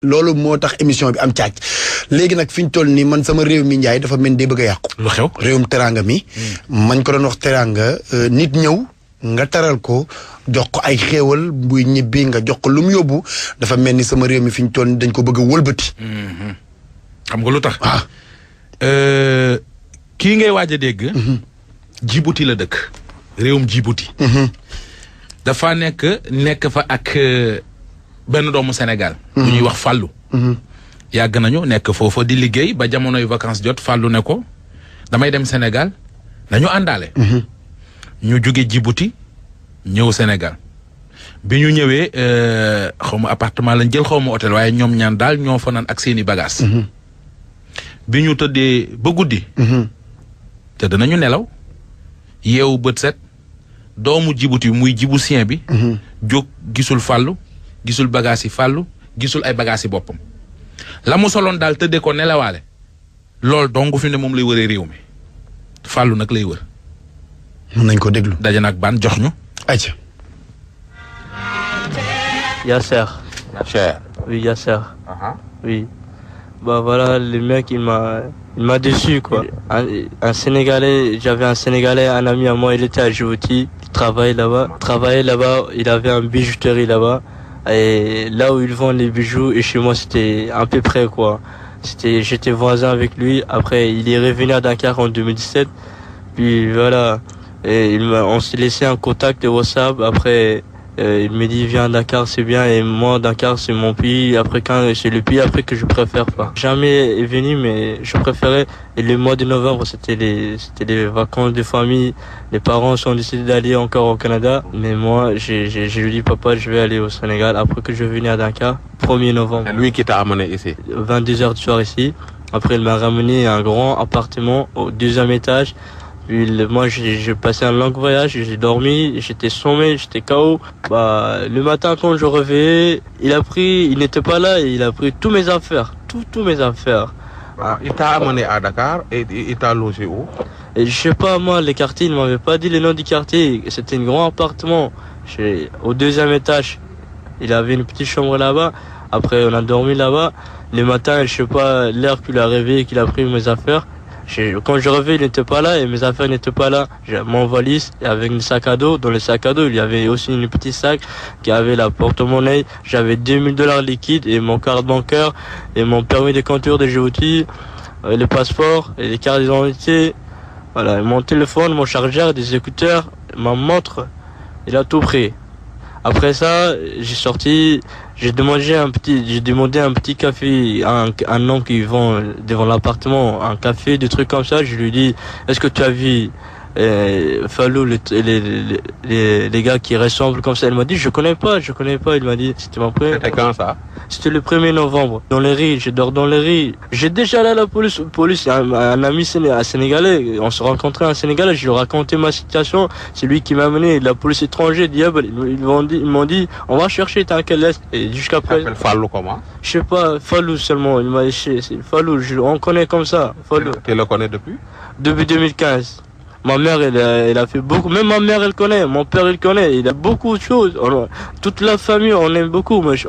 loolu moo tax émission bi am càcc léegi nag fi ñu toll nii man sama réew mi Ndiaye dafa mel ni day bëgg a yàqu. lu xew réewum teranga mi. mañ ko doon wax teranga nit ñëw nga taral ko jox ko ay xéewal buy ñibbi nga jox ko lu mu yóbbu dafa mel ni sama réew mi fi ñu toll nii dañ ko bëgg a wëlbati. xam nga lu tax. waaw. kii ngay waaj a dégg. Djibouti la dëkk. réewum Djibouti. dafa nekk fa ak. benn doomu Sénégal. bu ñuy wax Fallou. yàgg nañu nekk foofa di liggéey ba jamonoy vacances jot Fallou ne ko damay dem Sénégal nañu àndaale. ñu jóge Djibouti ñëw Sénégal bi ñu ñëwee xaw ma appartement lañ jël xaw ma hôtel waaye ñoom ñaan daal ñoo fa naan ak seeni bagages. bi ñu tëddee ba guddi. te danañu nelaw yeewu bët set doomu Djibouti muy Djiboutien bi. jóg gisul Fallou. gisul bagages yi Fallou gisul ay bagages yi boppam la mu soloon daal tëddee ko nelawaale loolu dong fi ne moom lay wëree réew mi Fallou nag lay wër. mën nañ ko déglu. daje nag ban jox ñu. ayca. Yasser. Oui, Yasser. Oui. Bah voilà, le mec il m'a déçu quoi. Un Sénégalais, j'avais un Sénégalais, un ami à moi, il était à Djibouti, il travaillait là-bas, il avait une bijouterie là-bas. Et là où ils vendent les bijoux, et chez moi c'était à peu près quoi. J'étais voisin avec lui. Après il est revenu à Dakar en 2017. Puis voilà, et on s'est laissé un contact de WhatsApp. Après il me dit viens à Dakar, c'est bien. Et moi Dakar c'est mon pays. Après c'est le pays après que je préfère pas. Jamais est venu, mais je préférais. Et le mois de novembre c'était les vacances de famille. Les parents ont décidé d'aller encore au Canada. Mais moi je lui dis papa je vais aller au Sénégal après que je venais à Dakar. 1er novembre. C'est lui qui t'a amené ici. 22h du soir ici. Après il m'a ramené un grand appartement au 2e étage. Puis moi j'ai passé un long voyage, j'ai dormi, j'étais sommé, j'étais KO. Bah le matin quand je réveillais, il n'était pas là et il a pris tous mes affaires, tous mes affaires. Ah, il t'a amené à Dakar et il t'a logé où? Et je sais pas moi, les quartiers, il m'avait pas dit le nom du quartier. C'était un grand appartement, au 2e étage. Il avait une petite chambre là-bas. Après on a dormi là-bas. Le matin, je sais pas l'heure qu'il a réveillé, qu'il a pris mes affaires. Quand je reviens, il n'était pas là et mes affaires n'étaient pas là. J'ai mon valise avec un sac à dos. Dans le sac à dos, il y avait aussi une petite sac qui avait la porte-monnaie. J'avais $2000 liquides et mon carte bancaire et mon permis de conduire de Djibouti, le passeport et les cartes d'identité. Voilà, mon téléphone, mon chargeur, des écouteurs, ma montre. Il a tout pris. Après ça, j'ai demandé un petit café à un homme qui vend devant l'appartement, un café, des trucs comme ça. Je lui dis, est-ce que tu as vu Fallou, les gars qui ressemblent comme ça? Il m'a dit, je connais pas. Il m'a dit, c'était mon premier. C'était quand ça? C'était le 1er novembre. Dans les rues, je dors dans les rues. J'ai déjà allé à la police, un ami sénégalais. On se rencontrait un Sénégalais, je lui ai raconté ma situation. C'est lui qui m'a amené, la police étrangère, diable. Ils m'ont dit, on va chercher, t'as quel est. Et jusqu'à présent. Tu t'appelles Fallou comment? Je sais pas, Fallou seulement. Il m'a dit, c'est Fallou, on connaît comme ça. Fallou. Tu le connais depuis? Depuis 2015. Ma mère, elle a fait beaucoup. Même ma mère, elle connaît. Mon père, il connaît. Il a beaucoup de choses. Toute la famille, on aime beaucoup. Mais je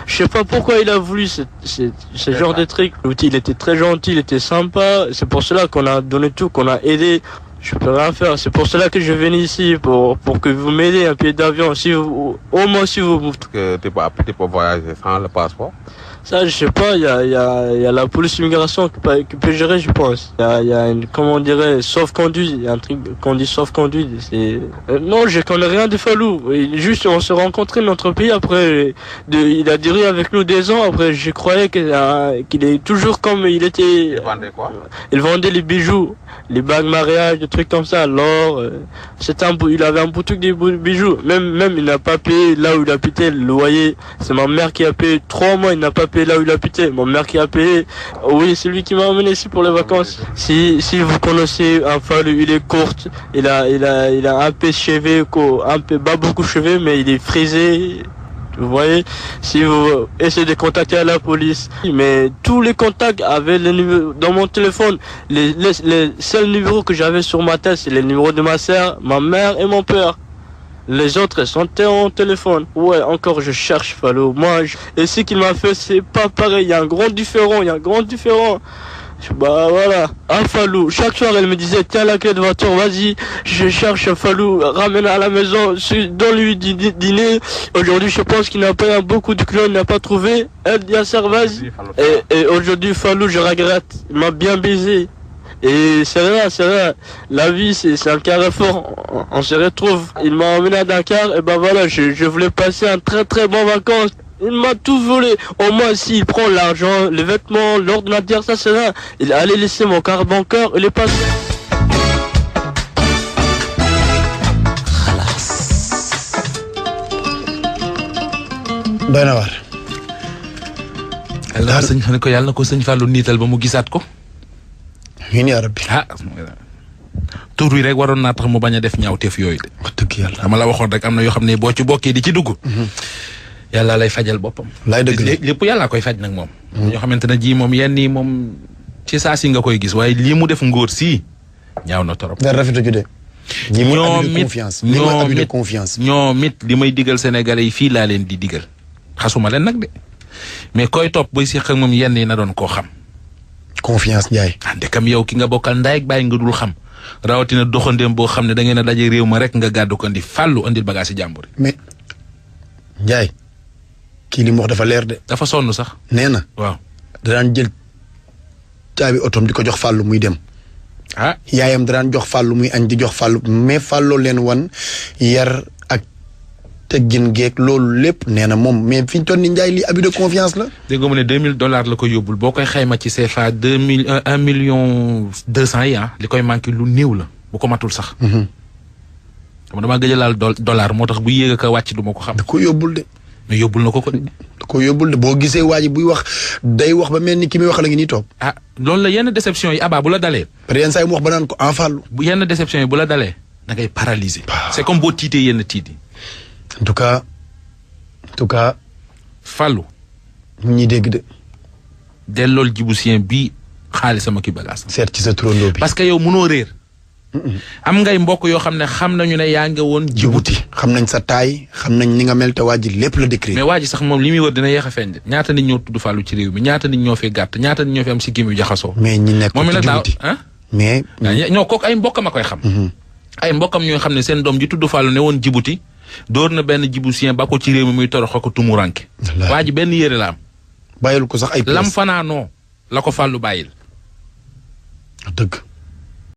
sais pas pourquoi il a voulu ce genre de truc. Il était très gentil, il était sympa. C'est pour cela qu'on a donné tout, qu'on a aidé. Je peux rien faire. C'est pour cela que je viens ici, pour que vous m'aidez un billet d'avion. Au moins, si vous... Que tu peux voyager sans le passeport? Ça, je sais pas, il y a la police immigration qui peut gérer, je pense. Il y a une, comment on dirait, sauf-conduit, il y a un truc qu'on dit sauf-conduit. Non, je connais rien de Fallou. Juste, on se rencontrait dans notre pays, après, il a duré avec nous 2 ans, après, je croyais qu'il est toujours comme il était. Il vendait quoi? Il vendait les bijoux, les bagues mariage, des trucs comme ça, l'or. Il avait un boutique de bijoux. Même, il n'a pas payé là où il habitait, le loyer. C'est ma mère qui a payé 3 mois, il n'a pas payé là où il habitait. Mon mère qui a payé. Oui, c'est lui qui m'a amené ici pour les vacances. Si vous connaissez un Fallou, il est court. Il a un peu cheveux, un peu pas beaucoup de cheveux, mais il est frisé. Vous voyez, si vous essayez de contacter la police, mais tous les contacts avaient le numéro dans mon téléphone. Les seuls numéros que j'avais sur ma tête, c'est les numéros de ma sœur, ma mère et mon père. Les autres sont en téléphone. Ouais, encore je cherche Fallou. Et ce qu'il m'a fait, c'est pas pareil. Il y a un grand différent. Bah voilà. Ah Fallou, chaque soir elle me disait tiens la clé de voiture, vas-y, je cherche Fallou, ramène à la maison, donne-lui du dîner. Aujourd'hui je pense qu'il n'a pas beaucoup de kilos, il n'a pas trouvé. Elle dit à ça, vas-y. Et aujourd'hui Fallou, je regrette. Il m'a bien baisé. Et c'est vrai. La vie, c'est un carrefour. On se retrouve. Il m'a emmené à Dakar. Et ben voilà, je voulais passer un très très bon vacances. Il m'a tout volé. Au moins, s'il prend l'argent, les vêtements, l'ordinateur, ça c'est rien. Il allait laisser mon carte bancaire. Il est passé. doy na waar. yàlla na ko sëñ Fallou niital ba mu gisaat ko. amiin yaa rabbi. tur wi rek waroon naa tax mu bañ a def ñaawteef yooyu de. wax dëgg yàlla. dama la waxoon rek am na yoo xam ne boo ci bokkee di ci dugg. yàlla lay fajal boppam. laay dëgg la lépp yàlla koy faj nag moom. ñoo xamante ne ji moom yenn yi moom ci saa si nga koy gis waaye lii mu def ngóor sii ñaaw na torop. dara rafetu ju de. ñoom it confiance. ñoom it li may digal Sénégalais yi fii laa leen di digal xasuma leen nag de mais koy topp booy seq ak moom yenn yi na doon koo xam. confiance Ndiaye. ndekam yow ki nga bokkal ndaay ak bàyyi nga dul xam rawatina doxandéem boo xam ne da ngeen a daje réew ma rek nga gàddu ko andi fàllu andil bagage si jàmbur. mais Ndiaye kii li mu wax dafa leer de. dafa sonn sax. nee na. waaw daan jël caabi otom di ko jox fàllu muy dem. yaayam daan jox fàllu muy añ di jox fàllu mais fàlloo leen wan yar ak teggin geeg loolu lépp nee na moom mais fi ñu toll nii Ndiaye lii abus de confiance la. dégg nga mu ne $2000 la ko yóbbul boo koy xayma ci CFA 1,200,000 yi li koy manqué lu néew la bu ko matul sax. xam damaa gëj a laal dollar moo tax bu yéeg a wàcc du ma ko xam. da ko yóbbul de. mais yóbbul na ko de. da ko yóbbul de boo gisee waa ji buy wax day wax ba mel ni ki muy wax la ngi nii toog. loolu la yenn déception yi bu la dalee. par yenn saa yi mu wax ba naan ko en fàllu. bu yenn déception yi bu la dalee da ngay paralyser. c'est comme boo tiitee yenn tiit yi. en tout cas. fàllu. mu ñuy dégg de. dellool Djiboutien bii xaalisama ki bagaas. seet ci sa turandoo bi. parce que yow mënoo réer. am ngay mbokk yoo xam ne xam nañu ne yaa ngi woon Djibouti. xam nañ sa taay xam nañ ni nga mel te waa ji lépp la décrit. mais waa ji sax moom li muy wër dina yéex a feeñ de ñaata nit ñoo tudd Fallou ci réew mi ñaata nit ñoo fi gàtt ñaata nit ñoo fi am si kii yu jaxasoo. mais ñi nekk moom la daaw mais. ñoo kooku ay mbokkam a koy xam. ay mbokkam ñoo xam ne seen doom ji tudd Fallou ne woon Djibouti door na benn Djiboutien ba ko ci réew mi muy torox ko tumuranke. waa ji benn yére la am. bàyyil ko sax ay lam fanaanoo la ko Fallou bàyyil. dëgg.